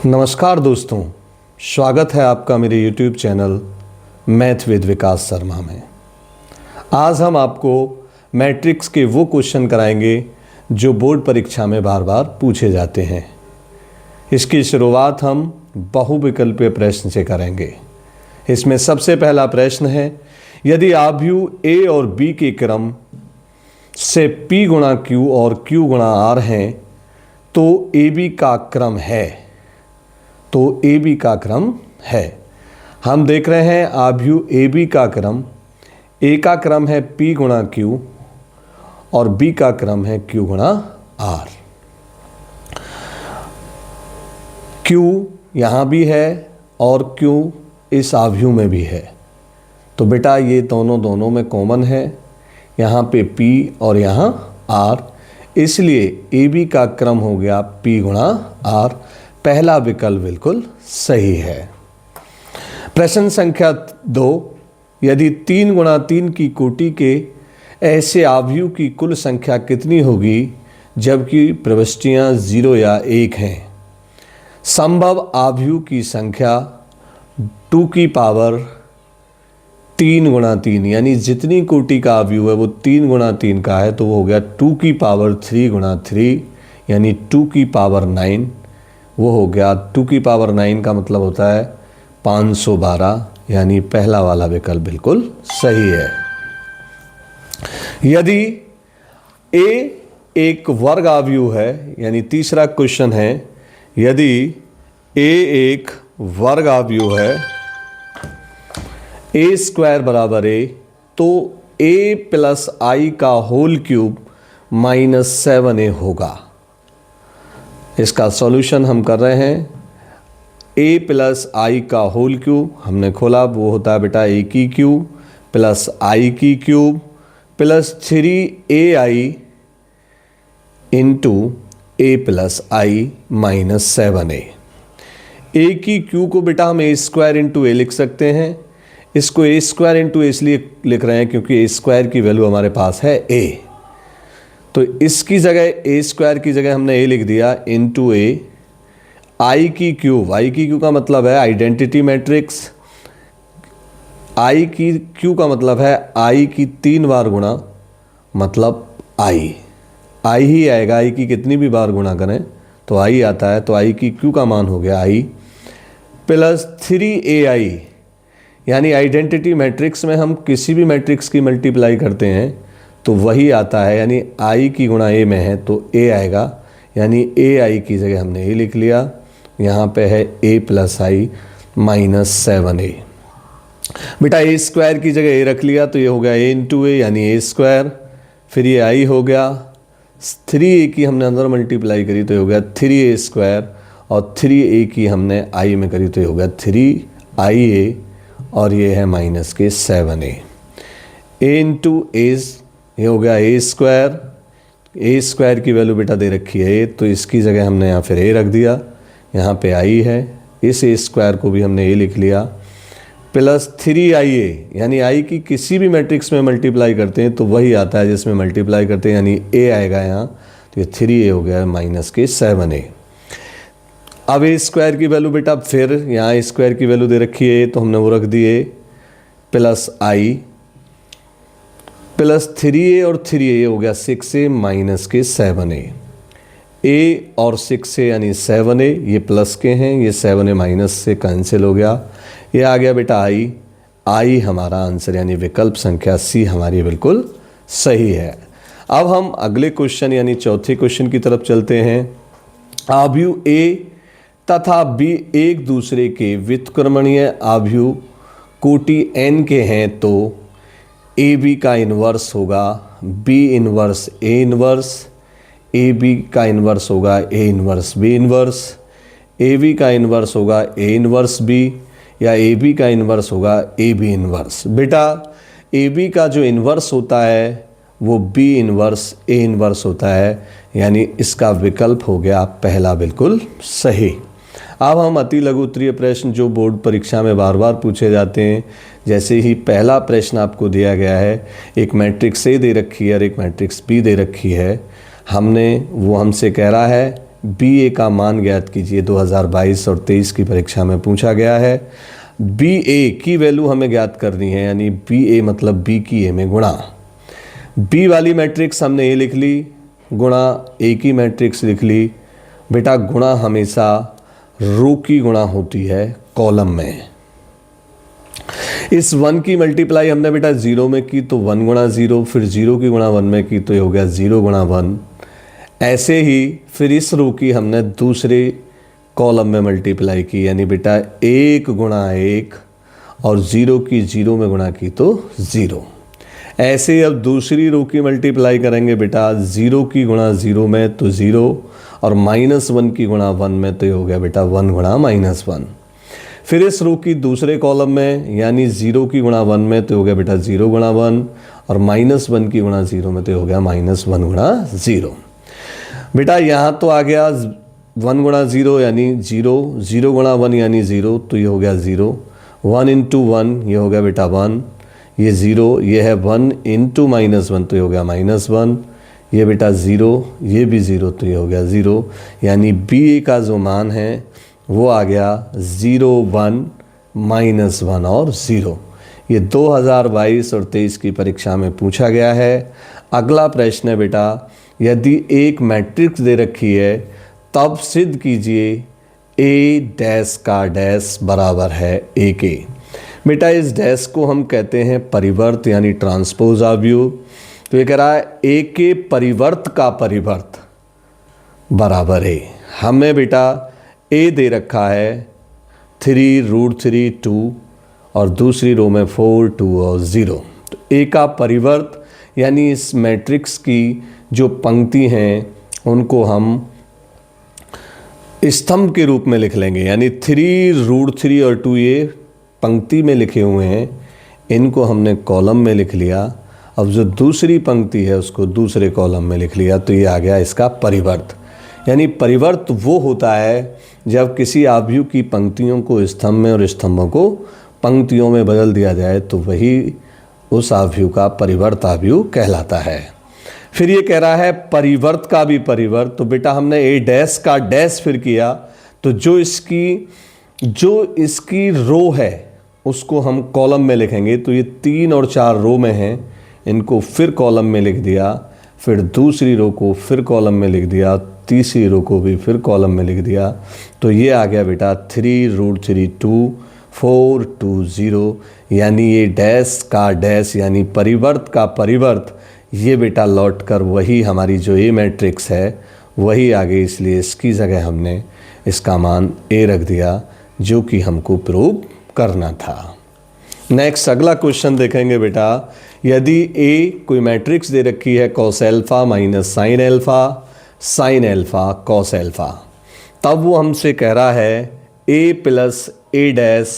नमस्कार दोस्तों, स्वागत है आपका मेरे YouTube चैनल मैथ विद विकास शर्मा में। आज हम आपको मैट्रिक्स के वो क्वेश्चन कराएंगे जो बोर्ड परीक्षा में बार बार पूछे जाते हैं। इसकी शुरुआत हम बहुविकल्पीय प्रश्न से करेंगे। इसमें सबसे पहला प्रश्न है, यदि आव्यूह A और B के क्रम से P गुणा Q और Q गुणा R हैं तो AB का क्रम है। तो AB का क्रम है। हम देख रहे हैं आव्यूह AB का क्रम, A का क्रम है P गुणा Q और B का क्रम है Q गुणा R। Q यहाँ भी है और Q इस आव्यूह में भी है, तो बेटा ये दोनों में कॉमन है। यहाँ पे P और यहाँ R, इसलिए AB का क्रम हो गया P गुणा R। पहला विकल्प बिल्कुल सही है। प्रश्न संख्या 2, यदि 3 गुणा 3 की कोटि के ऐसे आव्यूह की कुल संख्या कितनी होगी जबकि प्रविष्टियां 0 या 1 हैं। संभव आव्यूह की संख्या 2 की पावर 3 गुणा 3, यानी जितनी कोटि का आव्यूह है वो 3 गुणा 3 का है, तो वो हो गया 2 की पावर 3 गुणा 3, यानी 2 की पावर 9। वो हो गया 2 की पावर 9 का मतलब होता है 512, यानी पहला वाला विकल्प बिल्कुल सही है। यदि A एक वर्ग आव्यूह है, यानी तीसरा क्वेश्चन है, यदि A एक वर्ग आव्यूह है, A स्क्वायर बराबर A, तो A प्लस I का होल क्यूब माइनस 7A होगा। इसका सॉल्यूशन हम कर रहे हैं। A प्लस I का होल क्यूब हमने खोला, वो होता है बेटा A की क्यूब प्लस I की cube plus 3AI into A plus I minus 7A। A की क्यू को बेटा हम A स्क्वायर इंटू A लिख सकते हैं। इसको A स्क्वायर इंटू A इसलिए लिख रहे हैं क्योंकि A स्क्वायर की वैल्यू हमारे पास है A, तो इसकी जगह A स्क्वायर की जगह हमने A लिख दिया इंटू A। I की क्यू का मतलब है आइडेंटिटी मैट्रिक्स। I की क्यू का मतलब है I की 3 बार गुणा, मतलब I ही आएगा। I की कितनी भी बार गुणा करें तो I आता है, तो I की क्यू का मान हो गया I प्लस 3AI, यानी आइडेंटिटी मैट्रिक्स में हम किसी भी मैट्रिक्स की मल्टीप्लाई करते हैं तो वही आता है, यानी I की गुणा A में है तो A आएगा, यानी AI की जगह हमने A लिख लिया। यहाँ पे है A plus I minus 7A। बेटा A स्क्वायर की जगह A रख लिया तो ये हो गया A इंटू A, यानी A स्क्वायर, फिर ये I हो गया, 3A की हमने अंदर मल्टीप्लाई करी तो ये हो गया 3A स्क्वायर, और 3A की हमने I में करी तो ये हो गया 3IA, और ये है माइनस के 7A। A इंटू A, ये हो गया A स्क्वायर की वैल्यू बेटा दे रखी है A, तो इसकी जगह हमने यहाँ फिर A रख दिया। यहाँ पे I है, इस A स्क्वायर को भी हमने A लिख लिया प्लस 3IA, यानी I की किसी भी मैट्रिक्स में मल्टीप्लाई करते हैं तो वही आता है जिसमें मल्टीप्लाई करते हैं, यानी A आएगा यहाँ, तो ये 3A हो गया माइनस के 7A। अब A स्क्वायर की वैल्यू बेटा फिर यहाँ A स्क्वायर की वैल्यू दे रखी है तो हमने वो रख दी A plus I plus 3A और 3A हो गया 6A माइनस के 7A। A और 6A यानी 7A, ये प्लस के हैं, ये 7A माइनस से कैंसिल हो गया। ये आ गया बेटा I हमारा आंसर, यानी विकल्प संख्या C हमारी बिल्कुल सही है। अब हम अगले क्वेश्चन यानी चौथे क्वेश्चन की तरफ चलते हैं। आव्यूह A तथा B एक दूसरे के व्युत्क्रमणीय आव्यूह कोटि n के हैं तो AB का इन्वर्स होगा B inverse A inverse, AB का इन्वर्स होगा A inverse B inverse, AB का इन्वर्स होगा A इन्वर्स B, या AB का इन्वर्स होगा AB इन्वर्स। बेटा AB का जो इन्वर्स होता है वो B इन्वर्स A इन्वर्स होता है, यानी इसका विकल्प हो गया पहला बिल्कुल सही। अब हम अति लघु उत्तरीय प्रश्न जो बोर्ड परीक्षा में बार बार पूछे जाते हैं, जैसे ही पहला प्रश्न आपको दिया गया है, एक मैट्रिक्स A दे रखी है और एक मैट्रिक्स B दे रखी है, वो हमसे कह रहा है बी ए का मान ज्ञात कीजिए। 2022 और 23 की परीक्षा में पूछा गया है। बी ए की वैल्यू हमें ज्ञात करनी है, यानी बी ए मतलब बी की ए में गुणा। बी वाली मैट्रिक्स हमने ए लिख ली, गुणा ए की मैट्रिक्स लिख ली। बेटा गुणा हमेशा रो की गुणा होती है कॉलम में। इस 1 की मल्टीप्लाई हमने बेटा 0 में की तो 1 गुणा 0, फिर 0 की गुणा 1 में की तो ये हो गया 0 गुणा 1। ऐसे ही फिर इस रो की हमने दूसरे कॉलम में मल्टीप्लाई की, यानी बेटा 1 गुणा 1 और 0 की 0 में गुणा की तो 0। ऐसे ही अब दूसरी रो की मल्टीप्लाई करेंगे बेटा 0 की गुणा 0 में तो 0 और -1 की गुणा 1 में तो ये हो गया बेटा 1 गुणा -1। फिर इस रो की दूसरे कॉलम में यानी 0 की गुणा 1 में तो हो गया बेटा 0 गुणा 1 और -1 की गुणा 0 में तो हो गया -1 गुणा 0। बेटा यहाँ तो आ गया 1 गुणा 0 यानी 0, 0 गुणा 1 यानी 0 तो ये हो गया 0, 1 इंटू 1 ये हो गया बेटा 1, ये 0, ये है 1 इंटू -1 तो ये हो गया -1, ये बेटा 0, ये भी 0 तो ये हो गया 0, यानी बी ए का जो मान है वो आ गया 0, 1, -1 और 0। ये 2022 और 23 की परीक्षा में पूछा गया है। अगला प्रश्न है बेटा, यदि एक मैट्रिक्स दे रखी है तब सिद्ध कीजिए ए डैश का डैश बराबर है ए के। बेटा इस डैश को हम कहते हैं परिवर्त यानी ट्रांसपोज अवयव। तो ये कह रहा है ए के परिवर्त का परिवर्त बराबर है। हमें बेटा ए दे रखा है 3√3 2 और दूसरी रो में 4 2 और 0। तो ए का परिवर्त यानी इस मैट्रिक्स की जो पंक्ति हैं उनको हम स्तंभ के रूप में लिख लेंगे, यानी 3√3 और 2 ये पंक्ति में लिखे हुए हैं, इनको हमने कॉलम में लिख लिया। अब जो दूसरी पंक्ति है उसको दूसरे कॉलम में लिख लिया, तो ये आ गया इसका परिवर्त। यानी परिवर्त वो होता है जब किसी अवयव की पंक्तियों को स्तंभ में और स्तंभों को पंक्तियों में बदल दिया जाए तो वही उस अवयव का परिवर्त अवयव कहलाता है। फिर ये कह रहा है परिवर्त का भी परिवर्त। तो बेटा हमने ए डैश का डैश फिर किया, तो जो इसकी रो है उसको हम कॉलम में लिखेंगे। तो ये 3 और 4 रो में हैं, इनको फिर कॉलम में लिख दिया, फिर दूसरी रो को फिर कॉलम में लिख दिया, तीसरी रो को भी फिर कॉलम में लिख दिया। तो ये आ गया बेटा 3√3 2 4 2 0, यानी ये डैश का डैश यानी परिवर्त का परिवर्त ये बेटा लौट कर वही हमारी जो ए मैट्रिक्स है वही आ गई, इसलिए इसकी जगह हमने इसका मान ए रख दिया जो कि हमको प्रूव करना था। नेक्स्ट अगला क्वेश्चन देखेंगे बेटा, यदि ए कोई मैट्रिक्स दे रखी है cos alpha minus sine alpha sine alpha cos alpha, तब वो हमसे कह रहा है ए प्लस ए डैश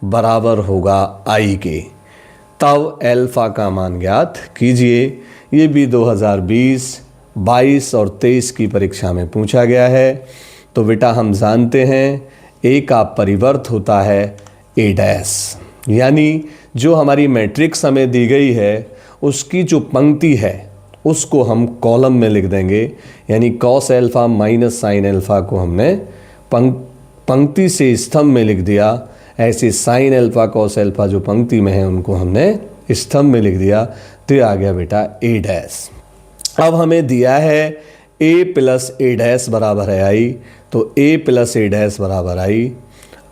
बराबर होगा आई के, तब अल्फा का मान ज्ञात कीजिए। ये भी 2020, 22 और 23 की परीक्षा में पूछा गया है। तो बेटा हम जानते हैं ए का परिवर्त होता है ए डैश, यानी जो हमारी मैट्रिक्स हमें दी गई है उसकी जो पंक्ति है उसको हम कॉलम में लिख देंगे, यानी cos alpha minus sine alpha को हमने पंक्ति से स्तंभ में लिख दिया। ऐसे साइन अल्फा कॉस अल्फा जो पंक्ति में है उनको हमने स्तंभ में लिख दिया, तो ये आ गया बेटा ए डैश। अब हमें दिया है ए प्लस ए डैश बराबर है आई, तो ए प्लस ए डैश बराबर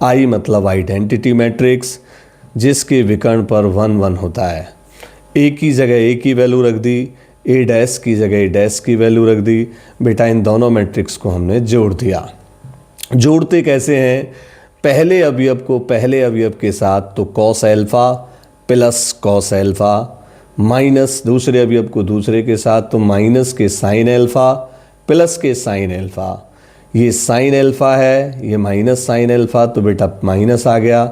आई मतलब आइडेंटिटी मैट्रिक्स जिसके विकर्ण पर 1 1 होता है। ए की जगह ए की वैल्यू रख दी, ए डैश की जगह ए डैश की वैल्यू रख दी। बेटा इन दोनों मैट्रिक्स को हमने जोड़ दिया। जोड़ते कैसे हैं, पहले अवयव को पहले अवयव के साथ, तो cos alpha plus cos alpha minus दूसरे अवयव को दूसरे के साथ, तो माइनस के साइन अल्फा प्लस के साइन अल्फा। ये साइन अल्फा है, ये माइनस साइन अल्फा, तो बेटा माइनस आ गया।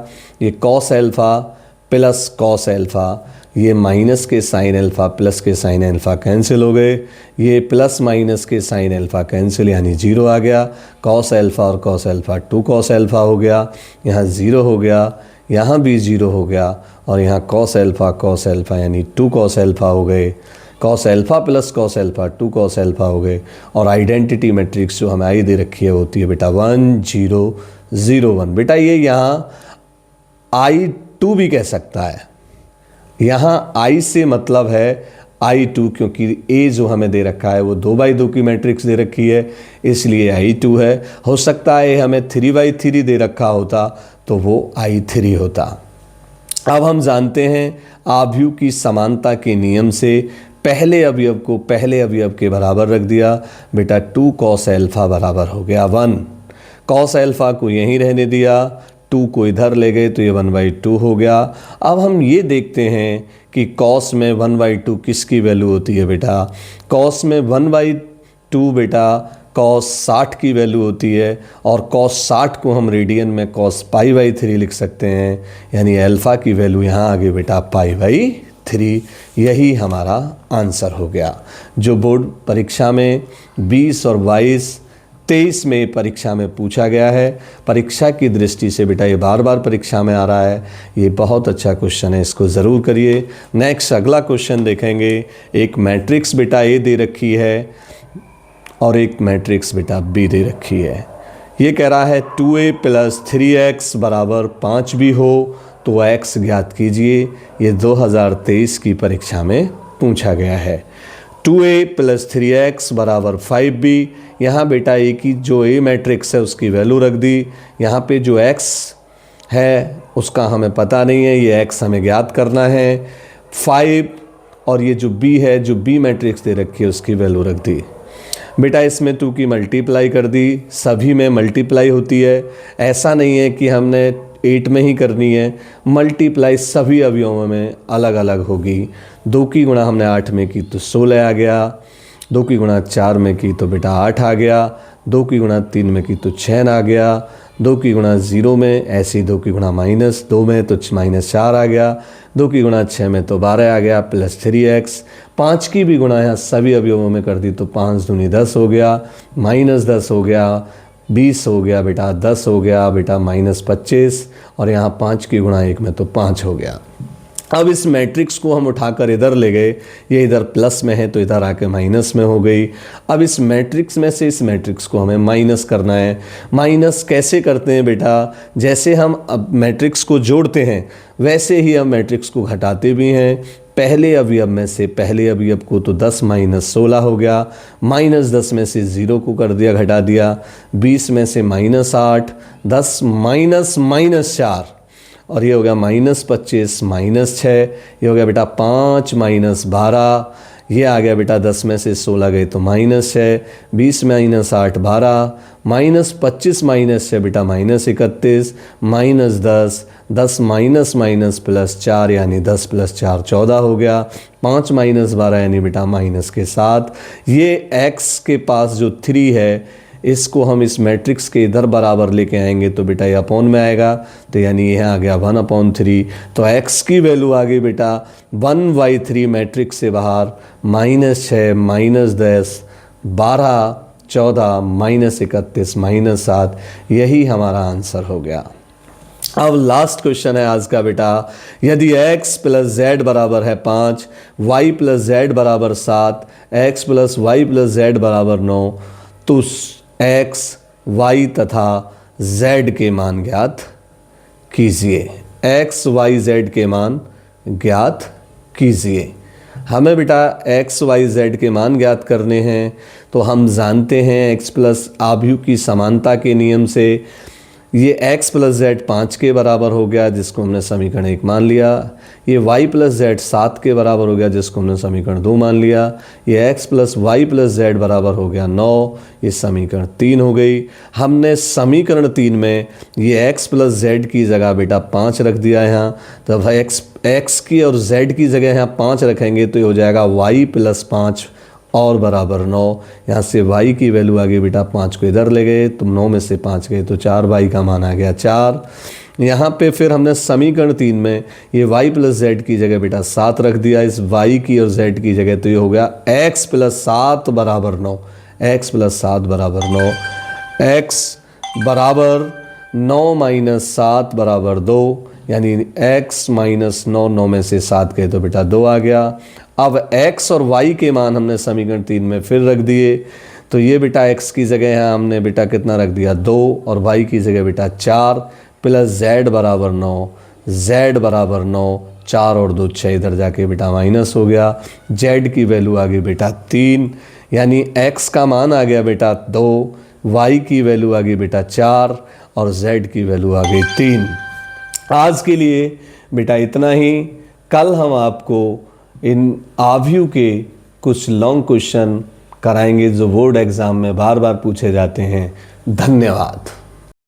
ये cos alpha plus cos alpha, ये माइनस के साइन अल्फा प्लस के साइन अल्फा कैंसिल हो गए, ये प्लस माइनस के साइन अल्फा कैंसिल यानी 0 आ गया। कॉस अल्फा और कॉस अल्फा 2 कॉस अल्फा हो गया, यहाँ 0 हो गया, यहाँ भी 0 हो गया, और यहाँ कॉस अल्फा यानी 2 कॉस अल्फा हो गए। Cos alpha plus cos alpha 2 cos alpha हो गए। और आइडेंटिटी मैट्रिक्स जो हमें आई दे रखी है वो होती है बेटा 1 0 0 1। बेटा ये यहाँ I2 भी कह सकता है, यहाँ I से मतलब है I2, क्योंकि A जो हमें दे रखा है वो 2/2 की मैट्रिक्स दे रखी है, इसलिए I2 है। हो सकता है हमें 3/3 दे रखा होता तो वो I3 होता। अब हम जानते हैं आव्यूह की समानता के नियम से पहले अवयव को पहले अवयव के बराबर रख दिया। बेटा 2 कॉस एल्फा बराबर हो गया 1। कॉस एल्फा को यहीं रहने दिया, 2 को इधर ले गए तो ये 1/2 हो गया। अब हम ये देखते हैं कि कॉस में 1/2 किसकी वैल्यू होती है बेटा। कॉस में 1/2 बेटा कॉस 60 की वैल्यू होती है, और कॉस 60 को हम रेडियन में कॉस π/3 लिख सकते हैं, यानी अल्फ़ा की वैल्यू यहाँ आ गई बेटा π/3। यही हमारा आंसर हो गया, जो बोर्ड परीक्षा में 20 और 22 23 में परीक्षा में पूछा गया है। परीक्षा की दृष्टि से बेटा ये बार बार परीक्षा में आ रहा है, ये बहुत अच्छा क्वेश्चन है, इसको ज़रूर करिए। नेक्स्ट अगला क्वेश्चन देखेंगे। एक मैट्रिक्स बेटा ए दे रखी है और एक मैट्रिक्स बेटा बी दे रखी है। ये कह रहा है 2a + 3x = 5 भी हो तो x ज्ञात कीजिए। ये 2023 की परीक्षा में पूछा गया है। 2a + 3x = 5b। यहाँ बेटा ए की जो ए मैट्रिक्स है उसकी वैल्यू रख दी। यहाँ पे जो x है उसका हमें पता नहीं है, ये x हमें ज्ञात करना है। 5 और ये जो b है, जो b मैट्रिक्स दे रखी है उसकी वैल्यू रख दी। बेटा इसमें 2 की मल्टीप्लाई कर दी, सभी में मल्टीप्लाई होती है, ऐसा नहीं है कि हमने 8 में ही करनी है, मल्टीप्लाई सभी अवयवों में अलग अलग होगी। 2 की गुणा हमने 8 में की तो 16 आ गया, 2 की गुणा 4 में की तो बेटा 8 आ गया, 2 की गुणा 3 में की तो 6 आ गया, 2 की गुणा 0 में, ऐसे ही 2 की गुणा -2 में तो -4 आ गया, 2 की गुणा 6 में तो 12 आ गया, प्लस 3x। 5 की भी गुणा यहाँ सभी अवयवों में कर दी तो 5 दूनी 10 हो गया, -10 हो गया, 20 हो गया बेटा, 10 हो गया बेटा, -25, और यहाँ 5 की गुणा 1 में तो 5 हो गया। अब इस मैट्रिक्स को हम उठाकर इधर ले गए, ये इधर प्लस में है तो इधर आके माइनस में हो गई। अब इस मैट्रिक्स में से इस मैट्रिक्स को हमें माइनस करना है। माइनस कैसे करते हैं बेटा, जैसे हम अब मैट्रिक्स को जोड़ते हैं वैसे ही हम मैट्रिक्स को घटाते भी हैं। पहले अवयव में से पहले अवयव को तो 10 - 16 हो गया, -10 में से 0 को कर दिया, घटा दिया, 20 में से -8, 10 - -4, और ये हो गया -25 -6, ये हो गया बेटा 5 - 12, ये आ गया बेटा 10 में से 16 गए तो -6, 20 - 8 12, -25 -6 बेटा -31, -10, 10 माइनस प्लस 4 यानी 10 + 4 14 हो गया, 5 - 12 यानी बेटा माइनस के 7। ये x के पास जो 3 है इसको हम इस मैट्रिक्स के इधर बराबर लेके आएंगे तो बेटा ये अपॉन में आएगा, तो यानी यह आ गया 1/3। तो x की वैल्यू आ गई बेटा 1/3 मैट्रिक्स से बाहर, -6 -10 12 14 -31 -7, यही हमारा आंसर हो गया। अब लास्ट क्वेश्चन है आज का बेटा, यदि x + z बराबर है 5, y + z बराबर 7, x + y + z बराबर 9, तो x, y तथा z के मान ज्ञात कीजिए। x, y, z के मान ज्ञात कीजिए। हमें बेटा x, y, z के मान ज्ञात करने हैं, तो हम जानते हैं x प्लस आव्यूह की समानता के नियम से ये x + z 5 के बराबर हो गया जिसको हमने समीकरण 1 मान लिया, ये y + z 7 के बराबर हो गया जिसको हमने समीकरण 2 मान लिया, ये x + y + z बराबर हो गया 9, ये समीकरण 3 हो गई। हमने समीकरण 3 में ये x + z की जगह बेटा 5 रख दिया यहाँ, तो भाई x की और z की जगह यहाँ 5 रखेंगे तो ये हो जाएगा y + 5 और बराबर 9। यहाँ से y की वैल्यू आ गई बेटा, 5 को इधर ले गए तो 9 में से 5 गए तो 4, y का मान आ गया 4। यहाँ पे फिर हमने समीकरण 3 में ये y + z की जगह बेटा 7 रख दिया इस y की और z की जगह, तो ये हो गया x + 7 बराबर 9, x + 7 बराबर 9, x बराबर 9 - 7 बराबर 2, यानी x माइनस 9, 9 में से 7 गए तो बेटा 2 आ गया। अब x और y के मान हमने समीकरण 3 में फिर रख दिए, तो ये बेटा x की जगह है हमने बेटा कितना रख दिया 2, और y की जगह बेटा 4, प्लस z बराबर 9, z बराबर 9, 4 और 2 6, इधर जाके बेटा माइनस हो गया। z की वैल्यू आ गई बेटा 3, यानी x का मान आ गया बेटा 2, y की वैल्यू आ गई बेटा 4 और z की वैल्यू आ गई 3। आज के लिए बेटा इतना ही। कल हम आपको इन आव्यूह के कुछ लॉन्ग क्वेश्चन कराएंगे जो बोर्ड एग्जाम में बार बार पूछे जाते हैं। धन्यवाद।